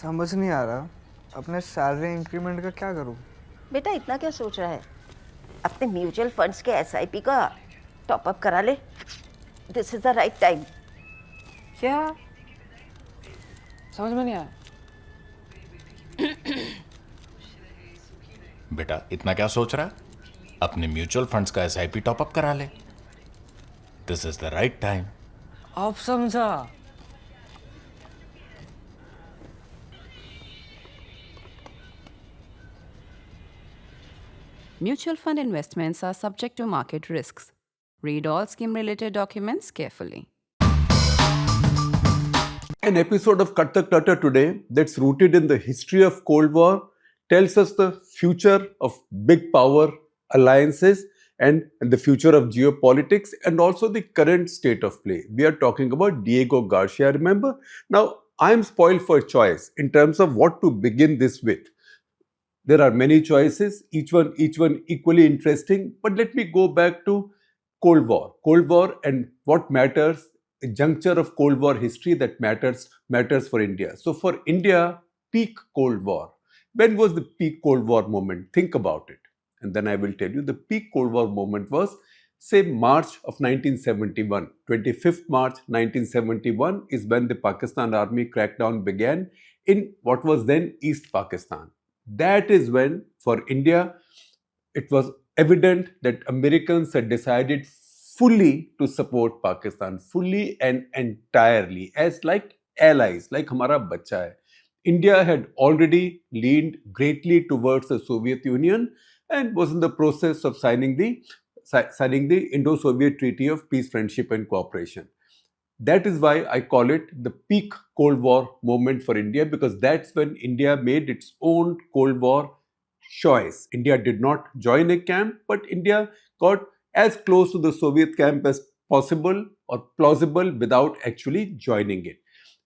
समझ नहीं आ रहा अपने सैलरी इंक्रीमेंट का क्या करूं। बेटा इतना क्या सोच रहा है? अपने म्यूचुअल फंड्स के एसआईपी का टॉप अप करा ले। This is the right time. क्या समझ में नहीं आया? बेटा इतना क्या सोच रहा है? अपने म्यूचुअल फंड्स का एसआईपी टॉपअप करा ले। This is the right time. अब समझा। Mutual fund investments are subject to market risks. Read all scheme-related documents carefully. An episode of Cut the Clutter today that's rooted in the history of Cold War tells us the future of big power alliances and the future of geopolitics and also the current state of play. We are talking about Diego Garcia, remember? Now, I'm spoiled for choice in terms of what to begin this with. There are many choices, each one equally interesting, but let me go back to Cold War. Cold War and what matters, a juncture of Cold War history that matters for India. So for India, peak Cold War. When was the peak Cold War moment? Think about it. And then I will tell you the peak Cold War moment was, say, March of 1971. 25th March 1971 is when the Pakistan Army crackdown began in what was then East Pakistan. That is when, for India, it was evident that Americans had decided fully to support Pakistan, fully and entirely, as like allies, like hamara bacha hai. India had already leaned greatly towards the Soviet Union and was in the process of signing the Indo-Soviet Treaty of Peace, Friendship and Cooperation. That is why I call it the peak Cold War moment for India, because that's when India made its own Cold War choice. India did not join a camp, but India got as close to the Soviet camp as possible or plausible without actually joining it.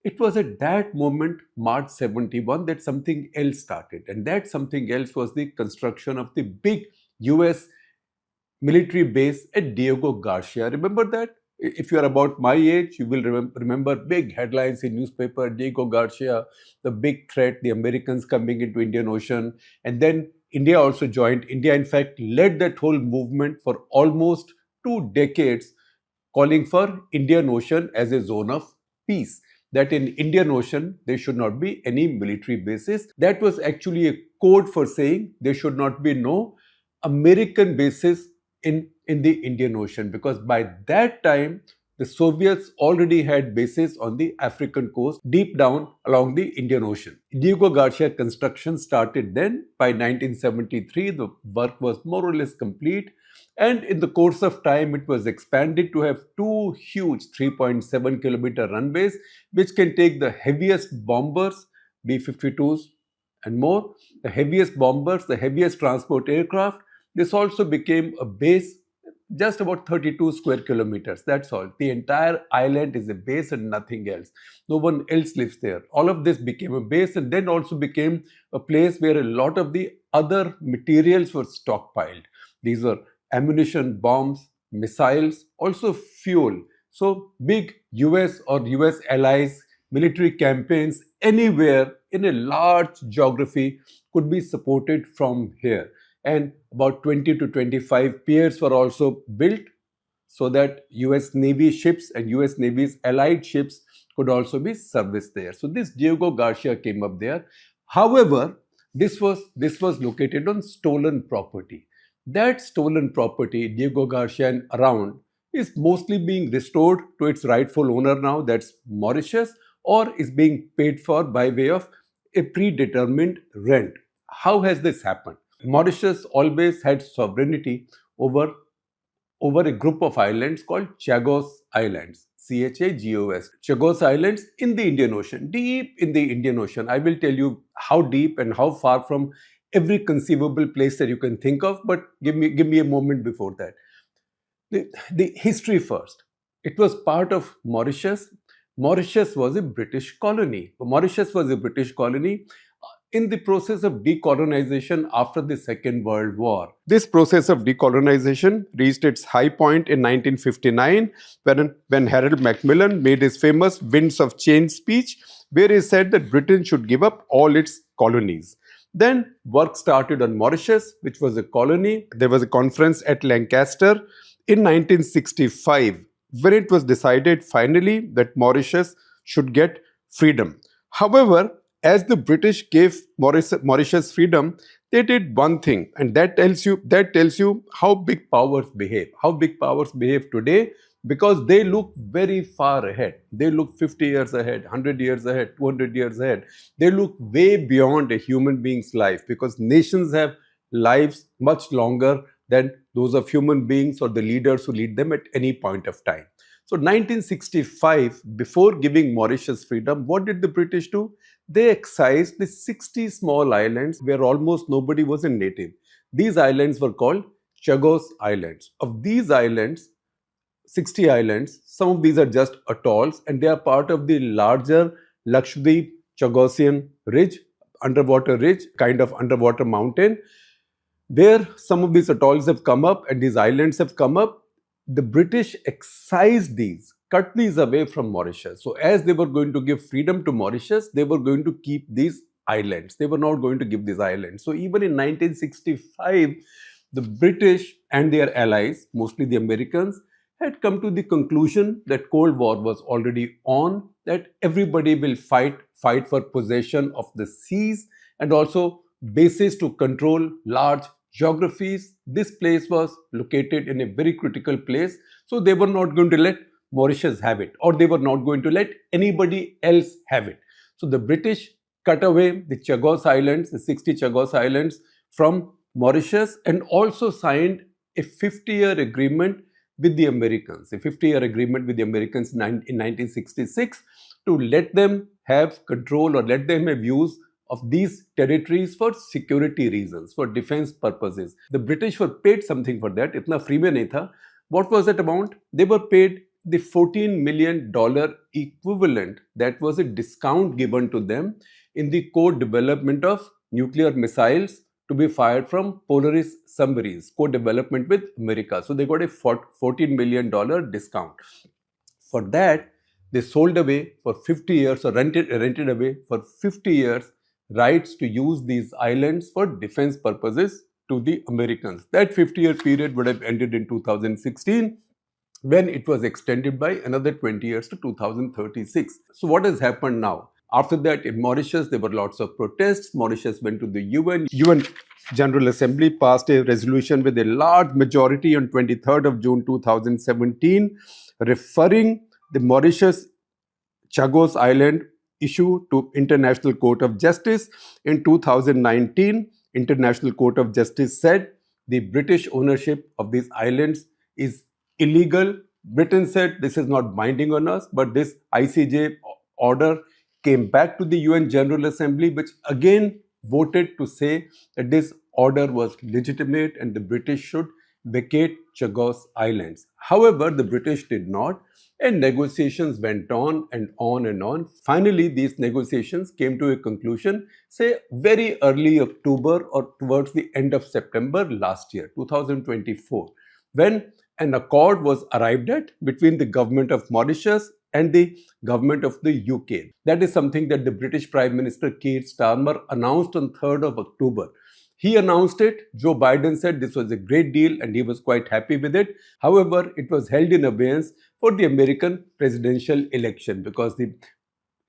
It was at that moment, March 71, that something else started. And that something else was the construction of the big US military base at Diego Garcia. Remember that? If you are about my age, you will remember big headlines in newspaper, Diego Garcia, the big threat, the Americans coming into Indian Ocean. And then India also joined. India, in fact, led that whole movement for almost 2 decades, calling for Indian Ocean as a zone of peace. That in Indian Ocean, there should not be any military bases. That was actually a code for saying there should not be no American bases in the Indian Ocean, because by that time, the Soviets already had bases on the African coast, deep down along the Indian Ocean. Diego Garcia construction started then. By 1973, the work was more or less complete. And in the course of time, it was expanded to have 2 huge 3.7 kilometer runways, which can take the heaviest bombers, B-52s and more, the heaviest bombers, the heaviest transport aircraft. This also became a base just about 32 square kilometers. That's all. The entire island is a base and nothing else. No one else lives there. All of this became a base and then also became a place where a lot of the other materials were stockpiled. These were ammunition, bombs, missiles, also fuel. So big US or US allies, military campaigns anywhere in a large geography could be supported from here. And about 20 to 25 piers were also built so that US Navy ships and US Navy's allied ships could also be serviced there. So this Diego Garcia came up there. However, this was located on stolen property. That stolen property, Diego Garcia and around, is mostly being restored to its rightful owner now, that's Mauritius, or is being paid for by way of a predetermined rent. How has this happened? Mauritius always had sovereignty over a group of islands called Chagos Islands, Chagos. Chagos Islands in the Indian Ocean, deep in the Indian Ocean. I will tell you how deep and how far from every conceivable place that you can think of, but give me a moment before that. The history first. It was part of Mauritius. Mauritius was a British colony. Mauritius was a British colony in the process of decolonization after the Second World War. This process of decolonization reached its high point in 1959 when Harold Macmillan made his famous Winds of Change speech, where he said that Britain should give up all its colonies. Then work started on Mauritius, which was a colony. There was a conference at Lancaster in 1965 when it was decided finally that Mauritius should get freedom. However, as the British gave Mauritius freedom, they did one thing, and that tells you how big powers behave. How big powers behave today, because they look very far ahead. They look 50 years ahead, 100 years ahead, 200 years ahead. They look way beyond a human being's life, because nations have lives much longer than those of human beings or the leaders who lead them at any point of time. So 1965, before giving Mauritius freedom, what did the British do? They excised the 60 small islands where almost nobody was a native. These islands were called Chagos Islands. Of these islands, 60 islands, some of these are just atolls, and they are part of the larger Lakshadweep Chagosian ridge, underwater ridge, kind of underwater mountain, where some of these atolls have come up and these islands have come up. The British excised these, cut these away from Mauritius. So as they were going to give freedom to Mauritius, they were going to keep these islands. They were not going to give these islands. So even in 1965, the British and their allies, mostly the Americans, had come to the conclusion that Cold War was already on, that everybody will fight for possession of the seas and also bases to control large geographies. This place was located in a very critical place, so they were not going to let Mauritius have it, or they were not going to let anybody else have it. So the British cut away the Chagos Islands, the 60 Chagos Islands from Mauritius, and also signed a 50-year agreement with the Americans, in 1966, to let them have control or let them have use of these territories for security reasons, for defense purposes. The British were paid something for that. Itna free mein nahi tha. What was that amount? They were paid the $14 million equivalent. That was a discount given to them in the co-development of nuclear missiles to be fired from Polaris submarines, co-development with America. So they got a $14 million discount. For that, they sold away for 50 years or rented away for 50 years rights to use these islands for defense purposes to the Americans. That 50-year period would have ended in 2016, when it was extended by another 20 years to 2036. So what has happened now? After that, in Mauritius, there were lots of protests. Mauritius went to the UN. UN General Assembly passed a resolution with a large majority on 23rd of June 2017, referring the Mauritius Chagos Island issue to International Court of Justice. In 2019, International Court of Justice said the British ownership of these islands is illegal. Britain said this is not binding on us, but this ICJ order came back to the UN General Assembly, which again voted to say that this order was legitimate and the British should vacate Chagos Islands. However, the British did not, and negotiations went on and on and on. Finally, these negotiations came to a conclusion, say very early October or towards the end of September last year, 2024, when an accord was arrived at between the government of Mauritius and the government of the UK. That is something that the British Prime Minister Keir Starmer announced on 3rd of October. He announced it. Joe Biden said this was a great deal and he was quite happy with it. However, it was held in abeyance for the American presidential election because the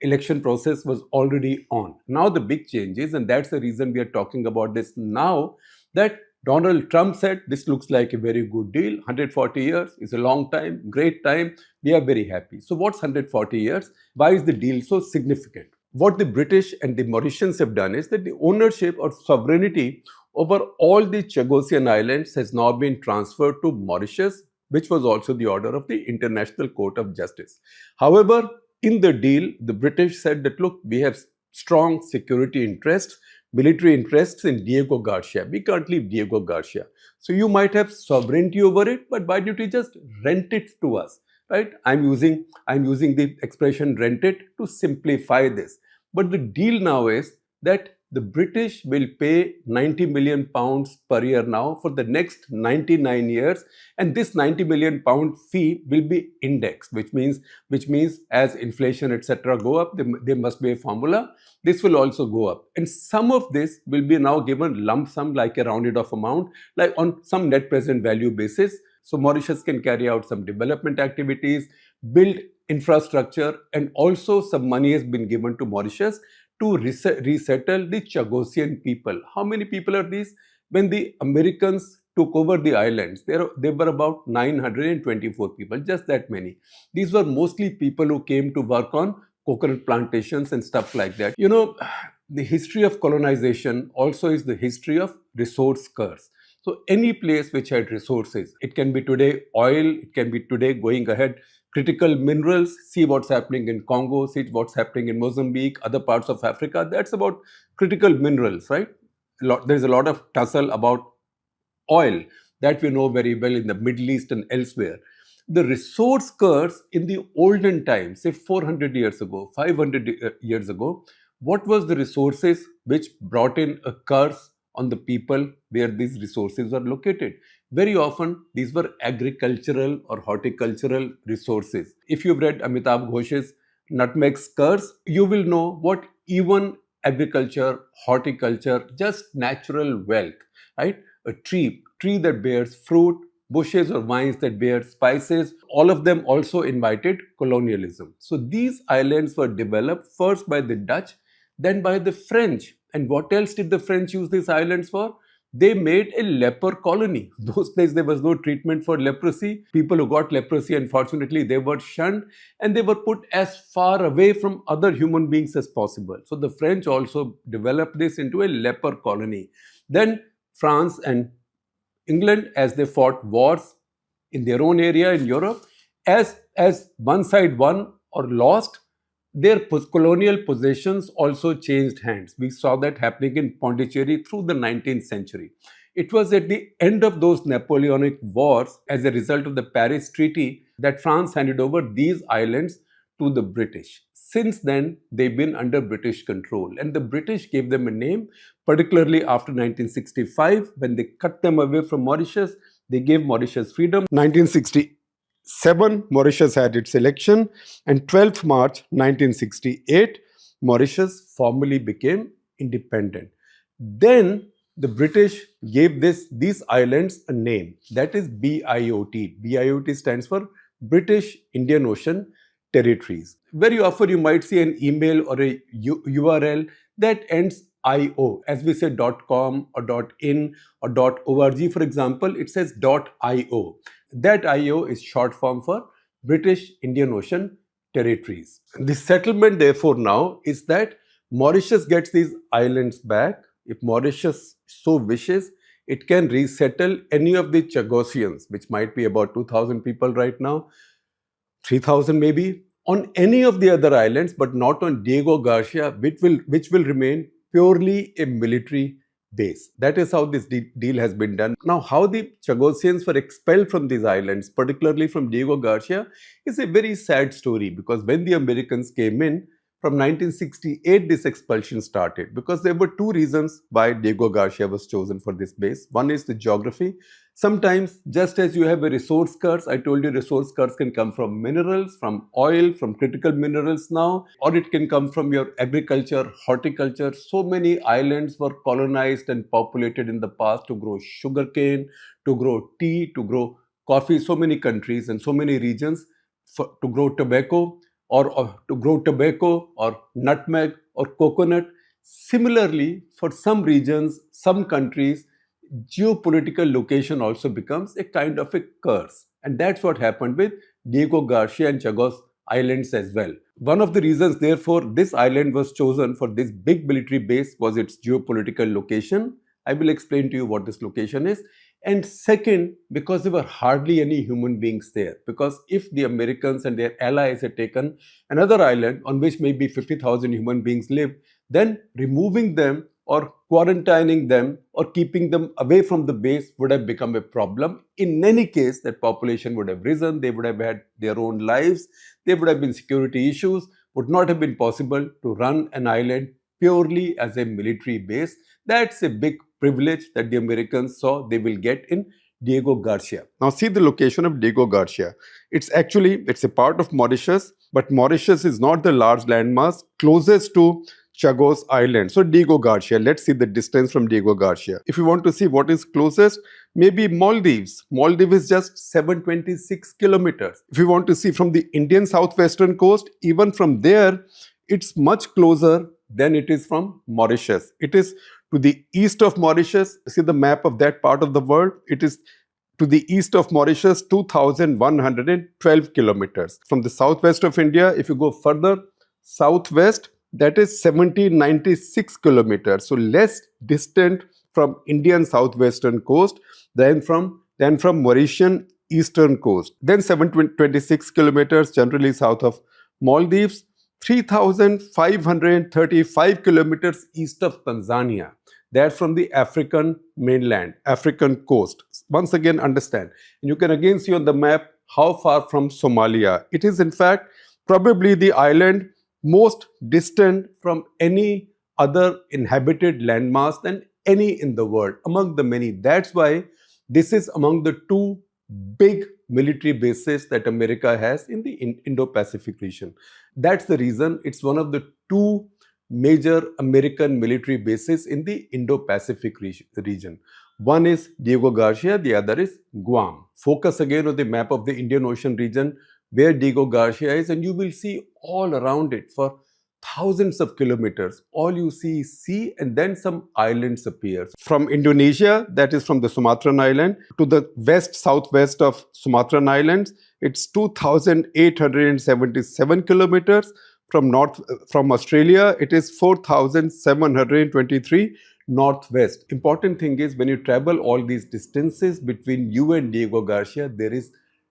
election process was already on. Now the big change is, and that's the reason we are talking about this now, that Donald Trump said this looks like a very good deal. 140 years is a long time, great time. We are very happy. So what's 140 years? Why is the deal so significant? What the British and the Mauritians have done is that the ownership or sovereignty over all the Chagosian Islands has now been transferred to Mauritius, which was also the order of the International Court of Justice. However, in the deal, the British said that, look, we have strong security interests, military interests in Diego Garcia. We can't leave Diego Garcia. So you might have sovereignty over it, but why don't you just rent it to us? Right? I'm using the expression rent it to simplify this. But the deal now is that the British will pay 90 million pounds per year now for the next 99 years. And this 90 million pound fee will be indexed, which means as inflation, etc. go up, there must be a formula. This will also go up. And some of this will be now given lump sum, like a rounded off amount, like on some net present value basis. So Mauritius can carry out some development activities, build infrastructure, and also some money has been given to Mauritius to resettle the Chagosian people. How many people are these? When the Americans took over the islands, there were about 924 people, just that many. These were mostly people who came to work on coconut plantations and stuff like that. You know, the history of colonization also is the history of resource curse. So any place which had resources, it can be today oil, it can be today going ahead critical minerals. See what's happening in Congo, see what's happening in Mozambique, other parts of Africa. That's about critical minerals, right? There's a lot of tussle about oil that we know very well in the Middle East and elsewhere. The resource curse in the olden times, say 400 years ago, 500 years ago, what was the resources which brought in a curse on the people where these resources are located? Very often, these were agricultural or horticultural resources. If you've read Amitabh Ghosh's Nutmeg's Curse, you will know what even agriculture, horticulture, just natural wealth, right? A tree that bears fruit, bushes or vines that bear spices, all of them also invited colonialism. So these islands were developed first by the Dutch, then by the French. And what else did the French use these islands for? They made a leper colony. Those days there was no treatment for leprosy. People who got leprosy, unfortunately, they were shunned and they were put as far away from other human beings as possible. So the French also developed this into a leper colony. Then France and England, as they fought wars in their own area in Europe, as one side won or lost, their colonial possessions also changed hands. We saw that happening in Pondicherry through the 19th century. It was at the end of those Napoleonic wars, as a result of the Paris Treaty, that France handed over these islands to the British. Since then, they've been under British control, and the British gave them a name, particularly after 1965, when they cut them away from Mauritius. They gave Mauritius freedom. 1967, Mauritius had its election, and 12th March 1968, Mauritius formally became independent. Then the British gave these islands a name, that is BIOT. BIOT stands for British Indian Ocean Territories. Very often you might see an email or a URL that ends .io. As we say .com or .in or .org, for example, it says .io. That IO is short form for British Indian Ocean Territories. The settlement, therefore, now is that Mauritius gets these islands back. If Mauritius so wishes, it can resettle any of the Chagosians, which might be about 2,000 people right now, 3,000 maybe, on any of the other islands, but not on Diego Garcia, which will remain purely a military base. That is how this deal has been done. Now, how the Chagosians were expelled from these islands, particularly from Diego Garcia, is a very sad story, because when the Americans came in, from 1968, this expulsion started, because there were two reasons why Diego Garcia was chosen for this base. One is the geography. Sometimes, just as you have a resource curse, I told you resource curse can come from minerals, from oil, from critical minerals now, or it can come from your agriculture, horticulture. So many islands were colonized and populated in the past to grow sugarcane, to grow tea, to grow coffee. So many countries and so many regions to grow tobacco. Or to grow tobacco or nutmeg or coconut. Similarly, for some regions, some countries, geopolitical location also becomes a kind of a curse. And that's what happened with Diego Garcia and Chagos Islands as well. One of the reasons, therefore, this island was chosen for this big military base was its geopolitical location. I will explain to you what this location is. And second, because there were hardly any human beings there. Because if the Americans and their allies had taken another island on which maybe 50,000 human beings lived, then removing them or quarantining them or keeping them away from the base would have become a problem. In any case, that population would have risen, they would have had their own lives, there would have been security issues, would not have been possible to run an island purely as a military base. That's a big privilege that the Americans saw they will get in Diego Garcia. Now see the location of Diego Garcia. It's a part of Mauritius, but Mauritius is not the large landmass closest to Chagos Island. So Diego Garcia, let's see the distance from Diego Garcia. If you want to see what is closest, maybe Maldives. Maldives is just 726 kilometers. If you want to see from the Indian southwestern coast, even from there, it's much closer than it is from Mauritius. It is to the east of Mauritius. See the map of that part of the world. It is to the east of Mauritius, 2,112 kilometers. From the southwest of India, if you go further southwest, that is 1,796 kilometers. So less distant from Indian southwestern coast than from Mauritian eastern coast. Then 726 kilometers generally south of Maldives, 3,535 kilometers east of Tanzania. That's from the African mainland, African coast. Once again, understand. And you can again see on the map how far from Somalia. It is in fact probably the island most distant from any other inhabited landmass than any in the world, among the many. That's why this is among the two big military bases that America has in the Indo-Pacific region. That's the reason it's one of the two major American military bases in the Indo-Pacific region. One is Diego Garcia, the other is Guam. Focus again on the map of the Indian Ocean region where Diego Garcia is, and you will see all around it for thousands of kilometers. All you see is sea, and then some islands appear. From Indonesia, that is from the Sumatran island, to the west-southwest of Sumatran islands, it's 2,877 kilometers. From Australia, it is 4,723 northwest. Important thing is when you travel all these distances between you and Diego Garcia, there is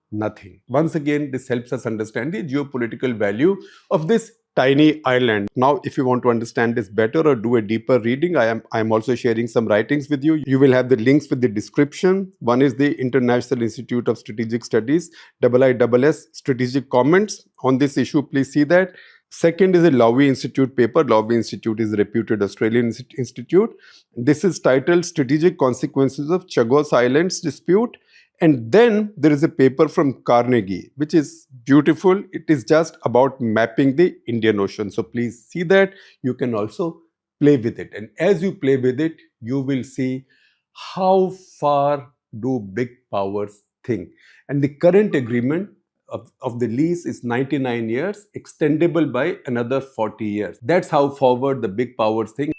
nothing. Once again, this helps us understand the geopolitical value of this tiny island. Now, if you want to understand this better or do a deeper reading, I am also sharing some writings with you. You will have the links with the description. One is the International Institute of Strategic Studies, IISS Strategic Comments on this issue. Please see that. Second is a Lowy Institute paper. Lowy Institute is a reputed Australian institute. This is titled Strategic Consequences of Chagos Islands Dispute. And then there is a paper from Carnegie, which is beautiful. It is just about mapping the Indian Ocean. So please see that. You can also play with it. And as you play with it, you will see how far do big powers think. And the current agreement of the lease is 99 years, extendable by another 40 years. That's how forward the big powers think.